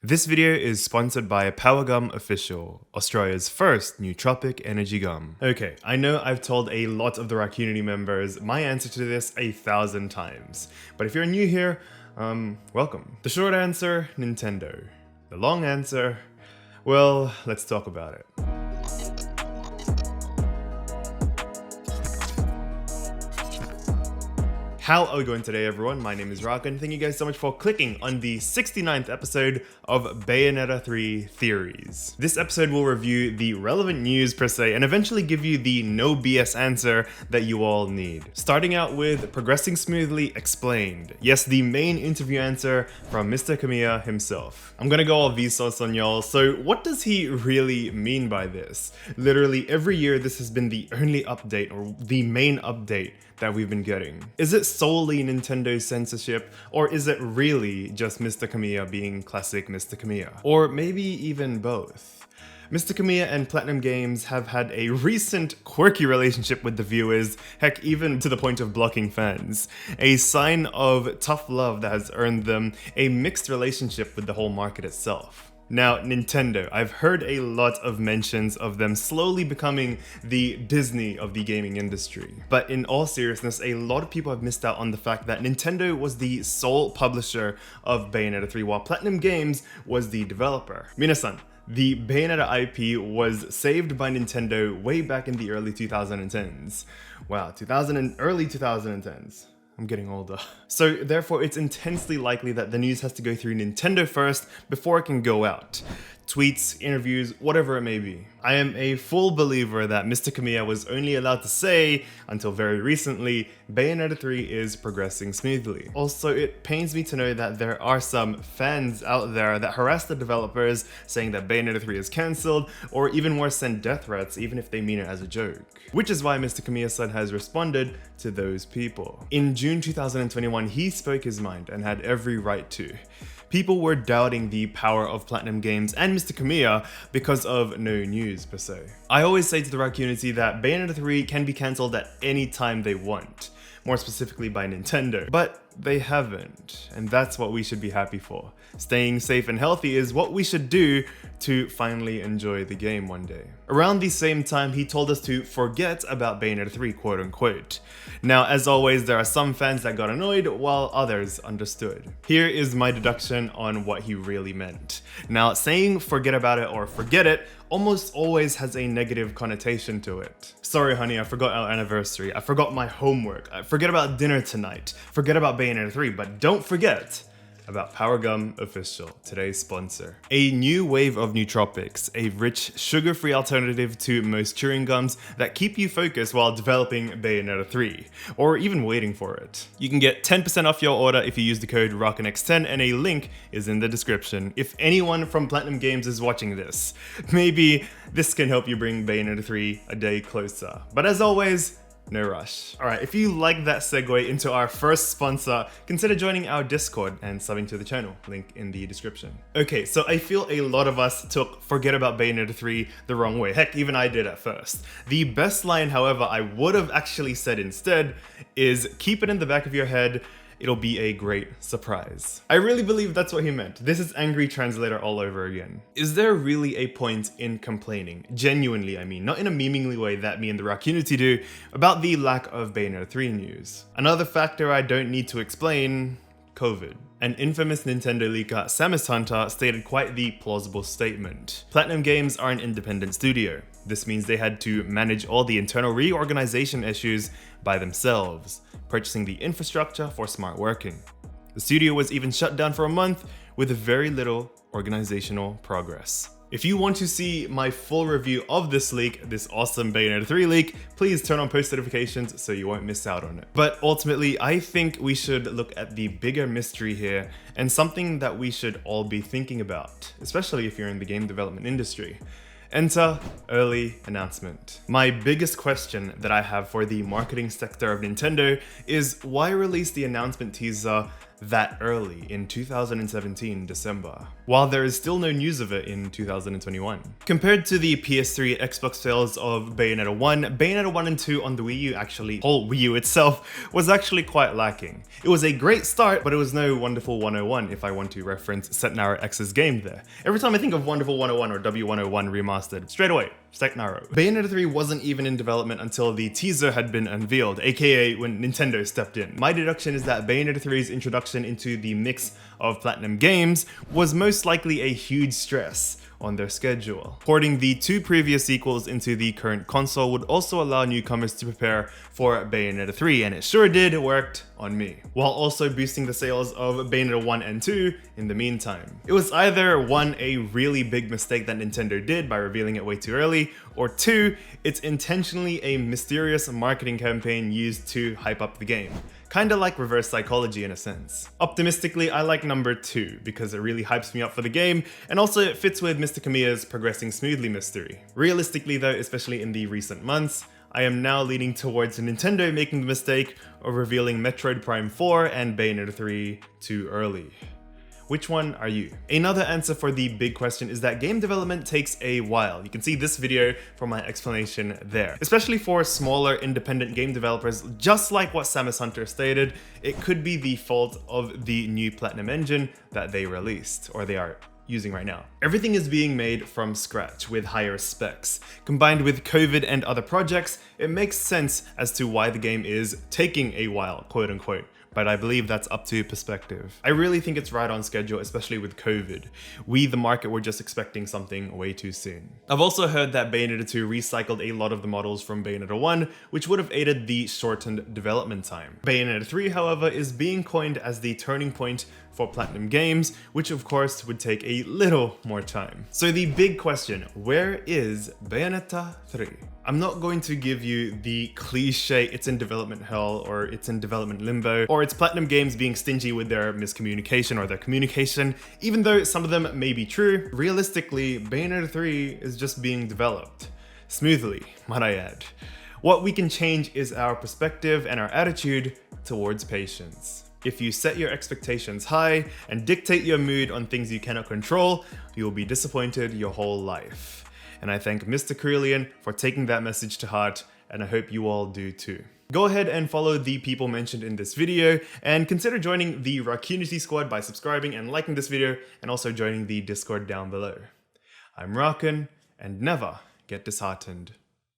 This video is sponsored by PowerGum Official, Australia's first nootropic energy gum. Okay, I know I've told a lot of the Raccoonity members my answer to this 1,000 times, but if you're new here, welcome. The short answer, Nintendo. The long answer, well, let's talk about it. How are we going today, everyone? My name is Rock, and thank you guys so much for clicking on the 69th episode of Bayonetta 3 Theories. This episode will review the relevant news per se, and eventually give you the no BS answer that you all need. Starting out with Progressing Smoothly Explained. Yes, the main interview answer from Mr. Kamiya himself. I'm gonna go all VISUALDON on y'all, so what does he really mean by this? Literally every year this has been the only update, or the main update, that we've been getting. Is it solely Nintendo censorship, or is it really just Mr. Kamiya being classic Mr. Kamiya? Or maybe even both? Mr. Kamiya and Platinum Games have had a recent quirky relationship with the viewers, heck even to the point of blocking fans. A sign of tough love that has earned them a mixed relationship with the whole market itself. Now, Nintendo, I've heard a lot of mentions of them slowly becoming the Disney of the gaming industry. But in all seriousness, a lot of people have missed out on the fact that Nintendo was the sole publisher of Bayonetta 3, while Platinum Games was the developer. Minasan, the Bayonetta IP was saved by Nintendo way back in the early 2010s. Wow, early 2010s. I'm getting older. So therefore, it's intensely likely that the news has to go through Nintendo first before it can go out. Tweets, interviews, whatever it may be. I am a full believer that Mr. Kamiya was only allowed to say, until very recently, Bayonetta 3 is progressing smoothly. Also, it pains me to know that there are some fans out there that harass the developers saying that Bayonetta 3 is cancelled, or even worse, send death threats even if they mean it as a joke. Which is why Mr. Kamiya-san has responded to those people. In June 2021, he spoke his mind and had every right to. People were doubting the power of Platinum Games and Mr. Kamiya because of no news per se. I always say to the Raccoonity that Bayonetta 3 can be cancelled at any time they want, more specifically by Nintendo, but they haven't, and that's what we should be happy for. Staying safe and healthy is what we should do to finally enjoy the game one day. Around the same time, he told us to forget about Bayonetta 3, quote unquote. Now, as always, there are some fans that got annoyed while others understood. Here is my deduction on what he really meant. Now, saying forget about it or forget it almost always has a negative connotation to it. Sorry honey, I forgot our anniversary, I forgot my homework, I forget about dinner tonight, forget about Bayonetta 3, but don't forget about PowerGum Official, today's sponsor. A new wave of nootropics, a rich, sugar-free alternative to most chewing gums that keep you focused while developing Bayonetta 3, or even waiting for it. You can get 10% off your order if you use the code ROCKNX10, and a link is in the description. If anyone from Platinum Games is watching this, maybe this can help you bring Bayonetta 3 a day closer. But as always, no rush. Alright, if you like that segue into our first sponsor, consider joining our Discord and subbing to the channel, link in the description. Okay, so I feel a lot of us took forget about Bayonetta 3 the wrong way. Heck, even I did at first. The best line, however, I would have actually said instead is keep it in the back of your head, it'll be a great surprise. I really believe that's what he meant. This is angry translator all over again. Is there really a point in complaining, genuinely I mean, not in a memeingly way that me and the Raccoonity do, about the lack of Bayonetta 3 news? Another factor I don't need to explain, COVID. An infamous Nintendo leaker, Samus Hunter, stated quite the plausible statement. Platinum Games are an independent studio. This means they had to manage all the internal reorganization issues by themselves, purchasing the infrastructure for smart working. The studio was even shut down for a month with very little organizational progress. If you want to see my full review of this leak, this awesome Bayonetta 3 leak, please turn on post notifications so you won't miss out on it. But ultimately, I think we should look at the bigger mystery here and something that we should all be thinking about, especially if you're in the game development industry. Enter early announcement. My biggest question that I have for the marketing sector of Nintendo is why release the announcement teaser that early in 2017 December? while there is still no news of it in 2021. Compared to the PS3 Xbox sales of Bayonetta 1, Bayonetta 1 and 2 on the Wii U whole Wii U itself was actually quite lacking. It was a great start, but it was no Wonderful 101 if I want to reference Setnaro X's game there. Every time I think of Wonderful 101 or W101 remastered, straight away, Setnaro. Bayonetta 3 wasn't even in development until the teaser had been unveiled, aka when Nintendo stepped in. My deduction is that Bayonetta 3's introduction into the mix of Platinum Games was most likely a huge stress on their schedule. Porting the 2 previous sequels into the current console would also allow newcomers to prepare for Bayonetta 3, and it sure did, it worked on me, while also boosting the sales of Bayonetta 1 and 2 in the meantime. It was either 1, a really big mistake that Nintendo did by revealing it way too early, or 2, it's intentionally a mysterious marketing campaign used to hype up the game. Kinda like reverse psychology in a sense. Optimistically, I like number 2 because it really hypes me up for the game, and also it fits with Mr Kamiya's progressing smoothly mystery. Realistically though, especially in the recent months, I am now leaning towards Nintendo making the mistake of revealing Metroid Prime 4 and Bayonetta 3 too early. Which one are you? Another answer for the big question is that game development takes a while. You can see this video for my explanation there. Especially for smaller independent game developers, just like what Samus Hunter stated, it could be the fault of the new Platinum engine that they released, or they are using right now. Everything is being made from scratch with higher specs. Combined with COVID and other projects, it makes sense as to why the game is taking a while, quote unquote. But I believe that's up to perspective. I really think it's right on schedule, especially with COVID. We, the market, were just expecting something way too soon. I've also heard that Bayonetta 2 recycled a lot of the models from Bayonetta 1, which would have aided the shortened development time. Bayonetta 3, however, is being coined as the turning point for Platinum Games, which of course would take a little more time. So the big question, where is Bayonetta 3? I'm not going to give you the cliche it's in development hell or it's in development limbo or it's Platinum Games being stingy with their miscommunication or their communication, even though some of them may be true. Realistically, Bayonetta 3 is just being developed. Smoothly, might I add. What we can change is our perspective and our attitude towards patience. If you set your expectations high and dictate your mood on things you cannot control, you will be disappointed your whole life. And I thank Mr. Kamiya for taking that message to heart, and I hope you all do too. Go ahead and follow the people mentioned in this video, and consider joining the Rakunity squad by subscribing and liking this video, and also joining the Discord down below. I'm Rakun, and never get disheartened.